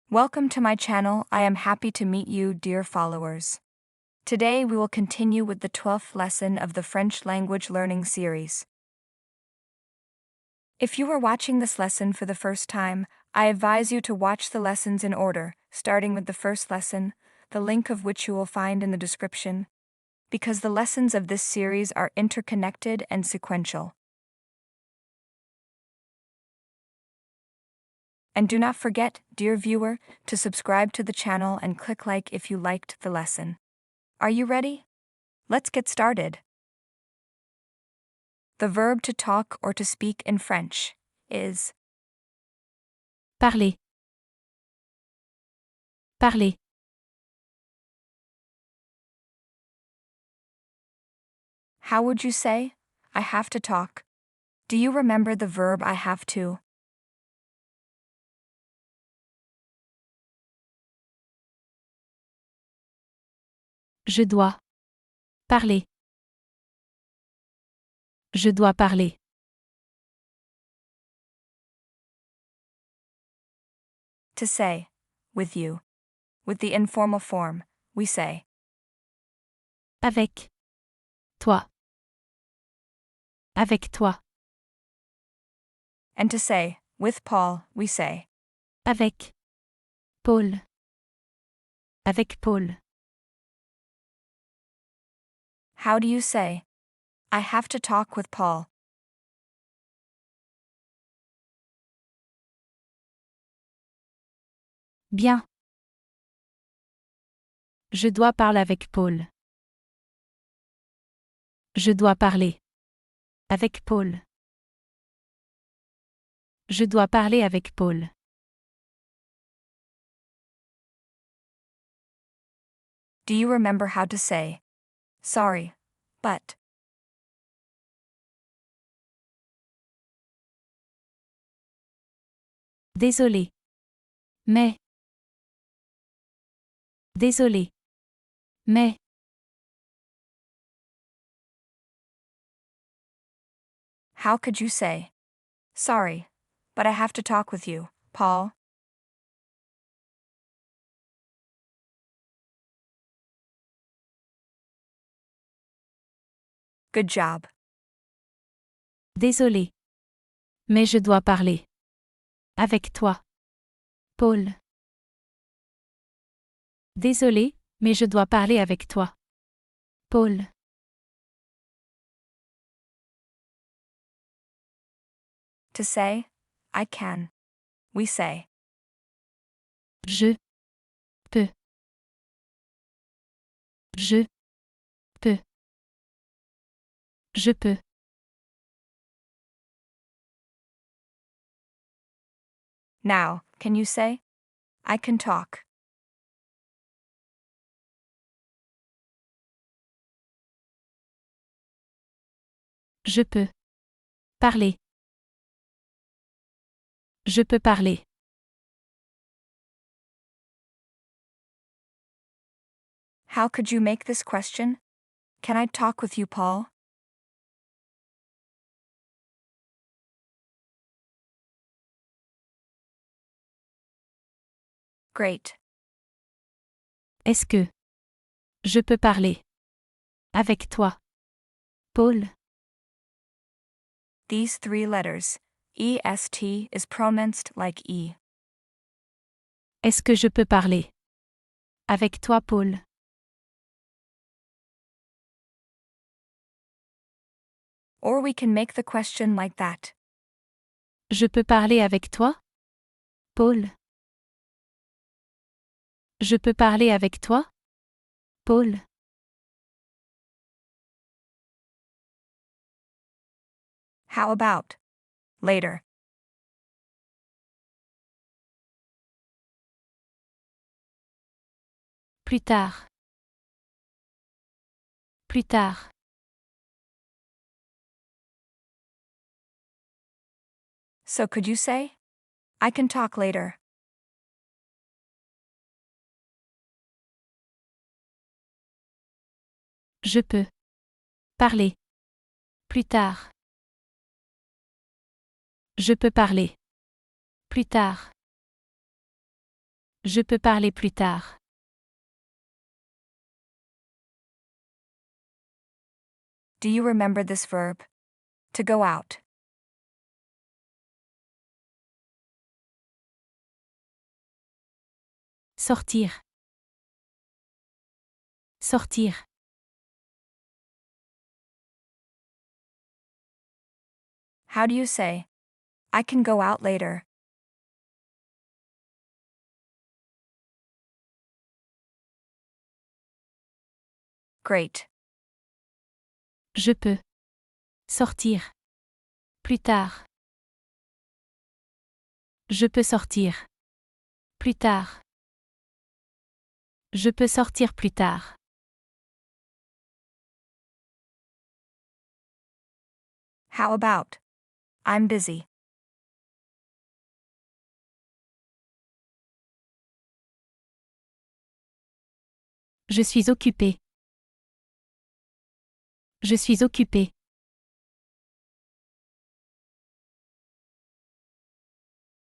Welcome to my channel. I am happy to meet you, dear followers. Today we will continue with the 12th lesson of the French language learning series. If you are watching this lesson for the first time, I advise you to watch the lessons in order, starting with the first lesson, the link of which you will find in the description, because the lessons of this series are interconnected and sequential. And do not forget, dear viewer, to subscribe to the channel and click like if you liked the lesson. Are you ready? Let's get started. The verb to talk or to speak in French is Parler. Parler. how would you say, I have to talk? Do you remember the verb I have to? Je dois. Parler. Je dois parler. To say, with you. With the informal form, we say, Avec. Toi. Avec toi. and to say, with Paul, we say, Avec. Paul. Avec Paul. how do you say, I have to talk with Paul? Bien. Je dois parler avec Paul. Je dois parler. Avec Paul. Je dois parler avec Paul. Do you remember how to say, sorry, but? Désolé. Mais. Désolé. Mais. How could you say, sorry, but I have to talk with you, Paul? Good job. Désolé. Mais je dois parler. Avec toi. Paul. Désolé, mais je dois parler avec toi. Paul. To say, I can. We say, Je. Peux. Je. Peux. Je peux. now, can you say, I can talk? Je peux. Parler. Je peux parler. How could you make this question? Can I talk with you, Paul? Great. Est-ce que je peux parler avec toi, Paul? These three letters, EST, is pronounced like E. Est-ce que je peux parler avec toi, Paul? Or we can make the question like that. Je peux parler avec toi, Paul? Je peux parler avec toi, Paul? How about later? Plus tard. Plus tard. So could you say, I can talk later? Je peux parler plus tard. Je peux parler plus tard. Je peux parler plus tard. Do you remember this verb? To go out. Sortir. Sortir. How do you say, I can go out later? Great. Je peux. Sortir. Plus tard. Je peux sortir. Plus tard. Je peux sortir plus tard. How about, I'm busy. Je suis occupé. Je suis occupé.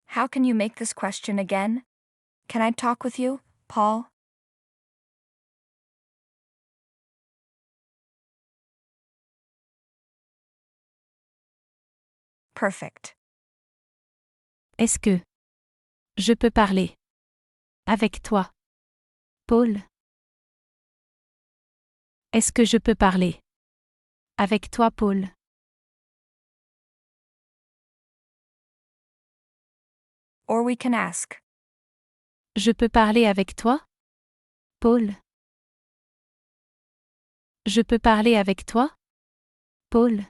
How can you make this question again? Can I talk with you, Paul? Perfect. Est-ce que je peux parler avec toi, Paul? Est-ce que je peux parler avec toi, Paul? Or we can ask, Je peux parler avec toi, Paul? Je peux parler avec toi, Paul?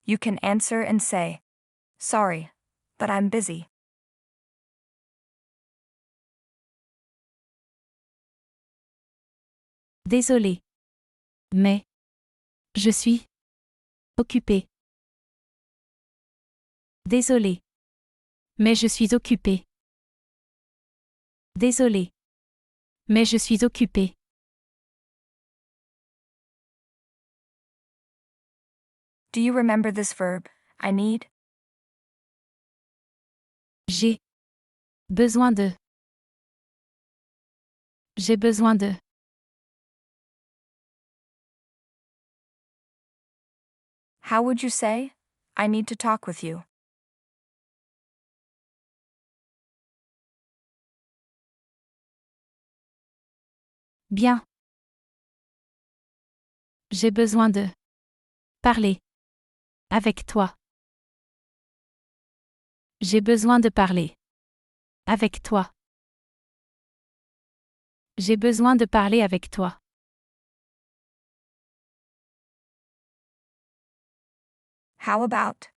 you can answer and say, sorry, but I'm busy. Désolé. Mais je suis occupé. Désolé. Mais je suis occupé. Désolé. Mais je suis occupé. Do you remember this verb, I need? J'ai besoin de. J'ai besoin de. How would you say, I need to talk with you? Bien. J'ai besoin de parler avec toi. J'ai besoin de parler avec toi. J'ai besoin de parler avec toi. How about,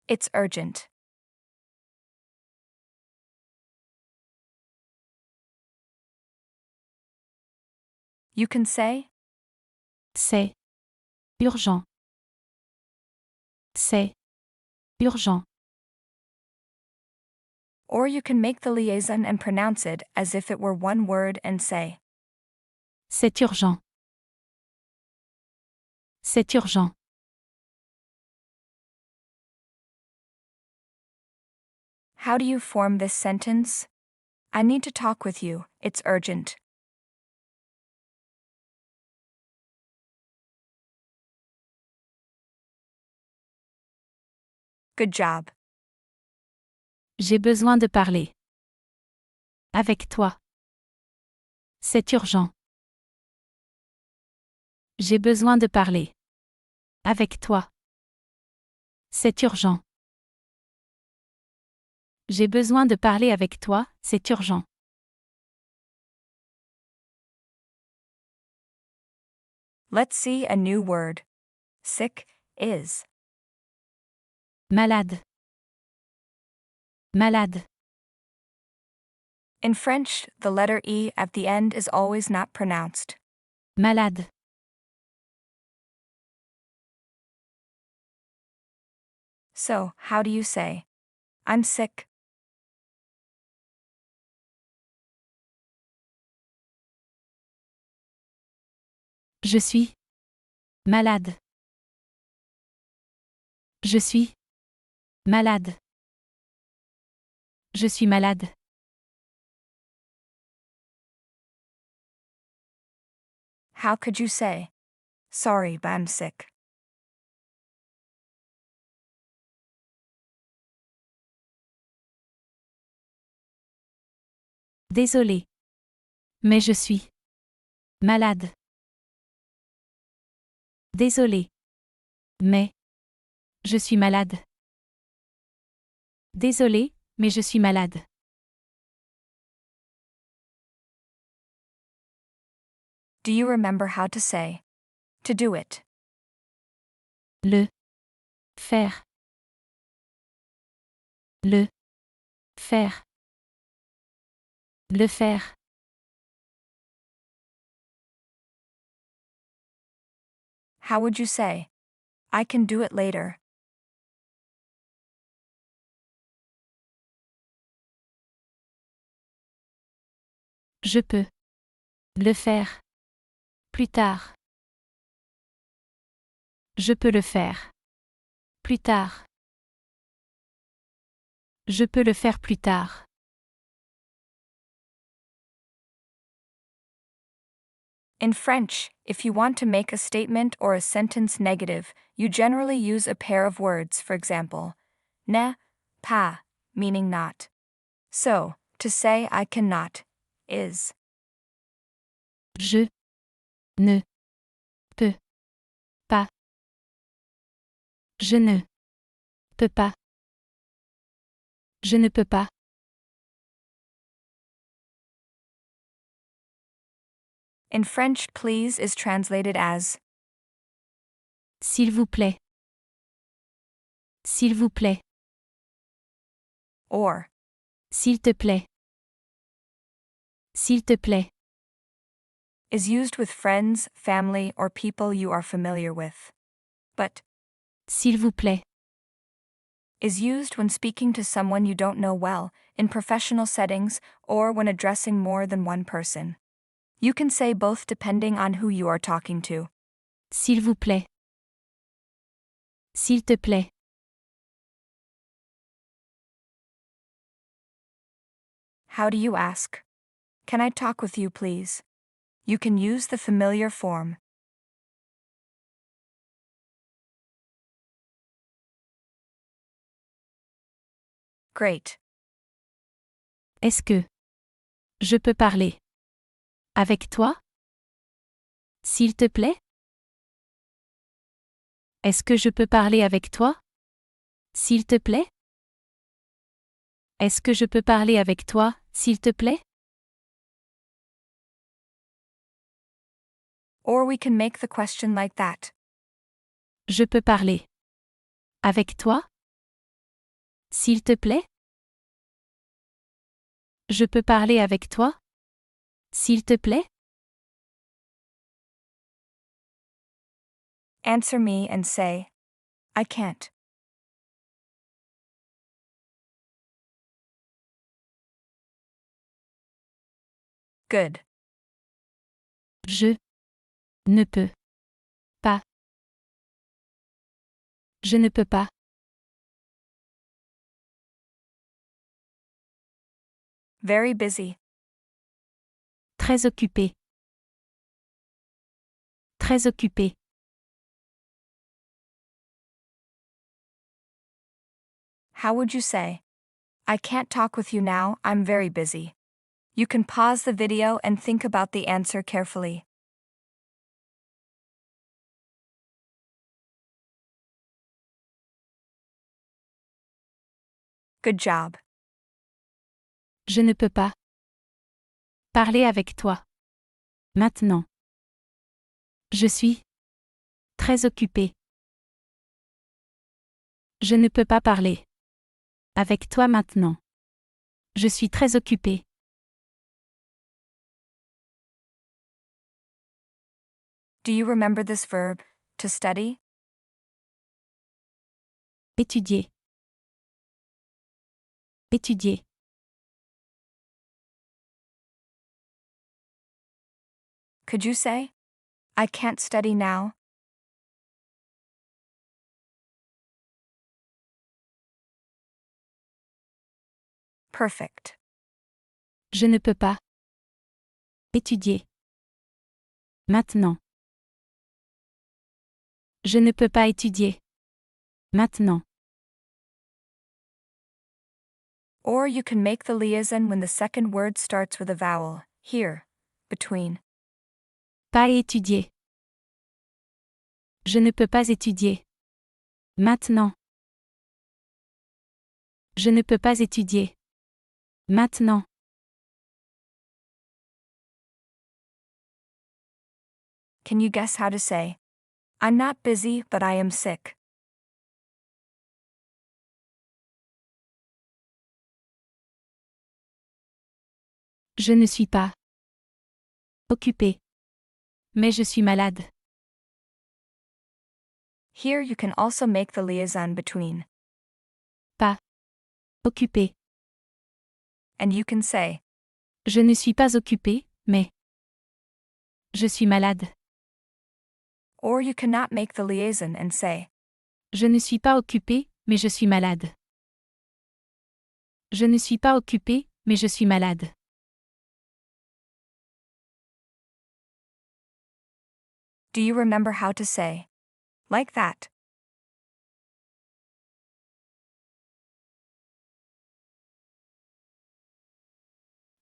it's urgent. You can say, C'est urgent. C'est urgent. or you can make the liaison and pronounce it as if it were one word and say, C'est urgent. C'est urgent. how do you form this sentence? I need to talk with you, it's urgent. Good job. J'ai besoin de parler avec toi. C'est urgent. J'ai besoin de parler avec toi. C'est urgent. J'ai besoin de parler avec toi, c'est urgent. Let's see a new word. Sick, is. Malade. Malade. In French, the letter E at the end is always not pronounced. Malade. So, how do you say, I'm sick? Je suis malade. Je suis malade. Je suis malade. How could you say? Sorry, but I'm sick. Désolé. Mais je suis malade. Désolé. Mais je suis malade. Désolé, mais je suis malade. Do you remember how to say? To do it. Le faire. Le faire. Le faire. How would you say? I can do it later. Je peux le faire plus tard. Je peux le faire plus tard. Je peux le faire plus tard. In French, if you want to make a statement or a sentence negative, you generally use a pair of words, for example, ne, pas, meaning not. So, to say I cannot is Je ne peux pas. Je ne peux pas. Je ne peux pas. in French, please is translated as S'il vous plaît. S'il vous plaît. or S'il te plaît. S'il te plaît. is used with friends, family, or people you are familiar with. But S'il vous plaît. is used when speaking to someone you don't know well, in professional settings, or when addressing more than one person. You can say both depending on who you are talking to. S'il vous plaît. S'il te plaît. How do you ask? Can I talk with you, please? You can use the familiar form. Great. Est-ce que je peux parler avec toi? S'il te plaît? Est-ce que je peux parler avec toi? S'il te plaît? Est-ce que je peux parler avec toi, s'il te plaît? Or we can make the question like that. Je peux parler avec toi? S'il te plaît? Je peux parler avec toi? S'il te plaît? Answer me and say, I can't. Good. Je ne peux pas. Je ne peux pas. Very busy. Très occupé. Très occupé. How would you say? I can't talk with you now, I'm very busy. You can pause the video and think about the answer carefully. Good job. Je ne peux pas parler avec toi. Maintenant. Je suis très occupé. Je ne peux pas parler avec toi maintenant. Je suis très occupé. Do you remember this verb, to study? Étudier. Étudier. Could you say, I can't study now? Perfect. Je ne peux pas. Étudier. Maintenant. Je ne peux pas étudier. Maintenant. Or you can make the liaison when the second word starts with a vowel, here, between. Pas étudier. Je ne peux pas étudier. Maintenant. Je ne peux pas étudier. Maintenant. Can you guess how to say, I'm not busy, but I am sick? Je ne suis pas occupé. Mais je suis malade. Here you can also make the liaison between. Pas occupé. And you can say, Je ne suis pas occupé, mais je suis malade. or you cannot make the liaison and say, Je ne suis pas occupé, mais je suis malade. Je ne suis pas occupé, mais je suis malade. do you remember how to say, like that?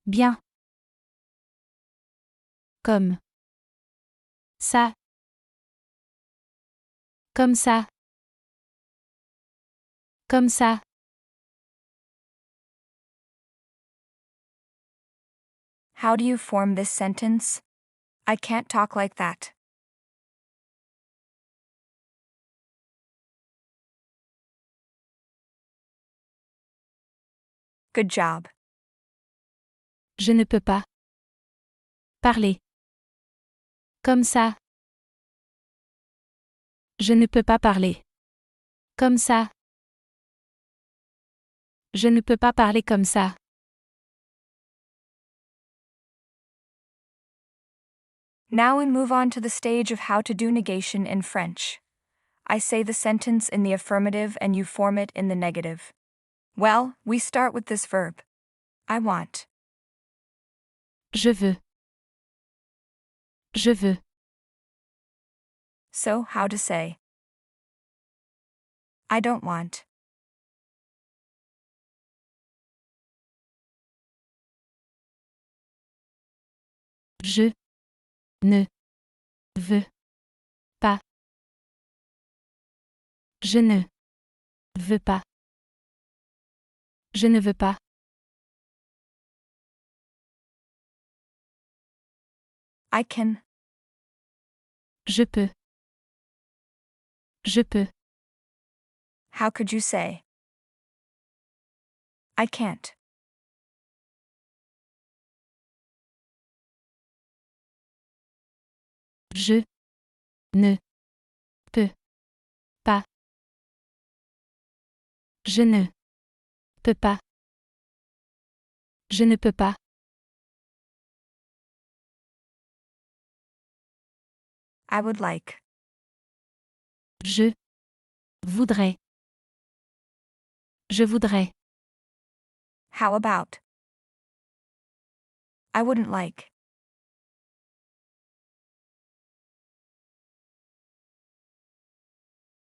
Bien. Comme ça. Comme ça. Comme ça. How do you form this sentence? I can't talk like that. Good job. Je ne peux pas parler comme ça. Je ne peux pas parler comme ça. Je ne peux pas parler comme ça. Now we move on to the stage of how to do negation in French. I say the sentence in the affirmative and you form it in the negative. Well, we start with this verb. I want. Je veux. Je veux. So, how to say, I don't want. Je ne veux pas. Je ne veux pas. Je ne veux pas. I can. Je peux. Je peux. How could you say, I can't? Je ne peux pas. Je ne peux pas. Je ne peux pas. I would like. Je voudrais. Je voudrais. How about? I wouldn't like.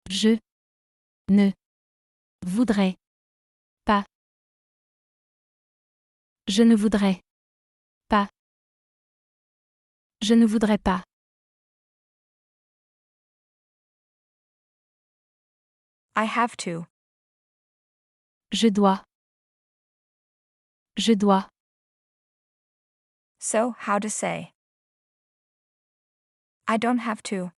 Je ne voudrais pas. Je ne voudrais pas. Je ne voudrais pas. I have to. Je dois. Je dois. So, how to say, I don't have to.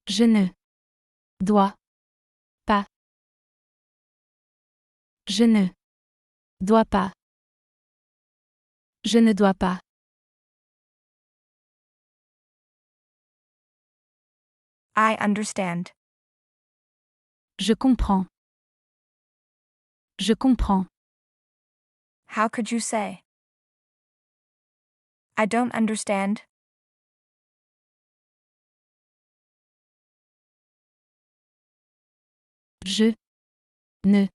Je ne dois pas. Je ne dois pas. Je ne dois pas. I understand. Je comprends. Je comprends. How could you say, I don't understand? Je ne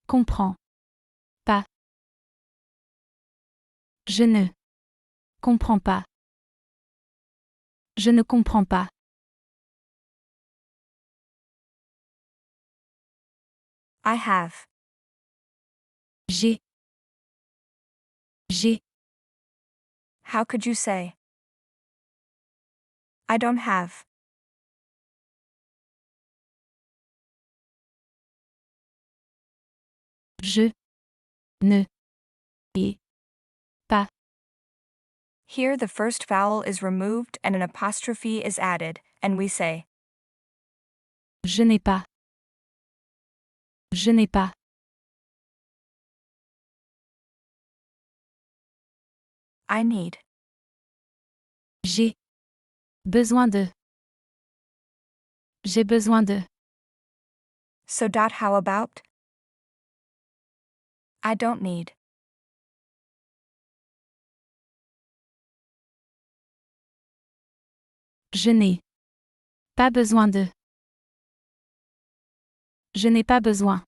comprends pas. Je ne comprends pas. Je ne comprends pas. I have. J'ai. J'ai. How could you say? I don't have. Je ne ai pas. Here the first vowel is removed and an apostrophe is added, and we say, Je n'ai pas. Je n'ai pas. I need. J'ai besoin de. J'ai besoin de. So. How about? I don't need. Je n'ai pas besoin de. Je n'ai pas besoin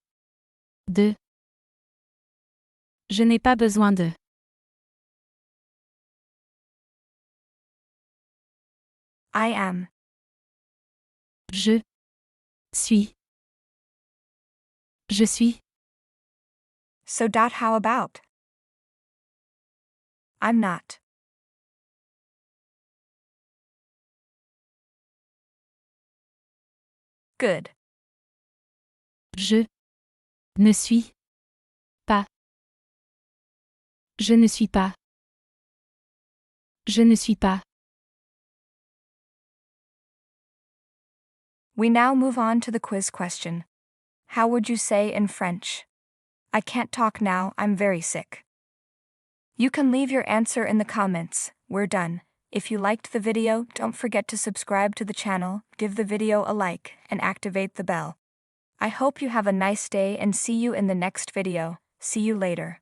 de. Je n'ai pas besoin de. I am. Je suis. Je suis. So. How about? I'm not. Good. Je ne suis pas. Je ne suis pas. Je ne suis pas. We now move on to the quiz question. How would you say in French? I can't talk now, I'm very sick. You can leave your answer in the comments. We're done. If you liked the video, don't forget to subscribe to the channel, give the video a like, and activate the bell. I hope you have a nice day and see you in the next video. See you later.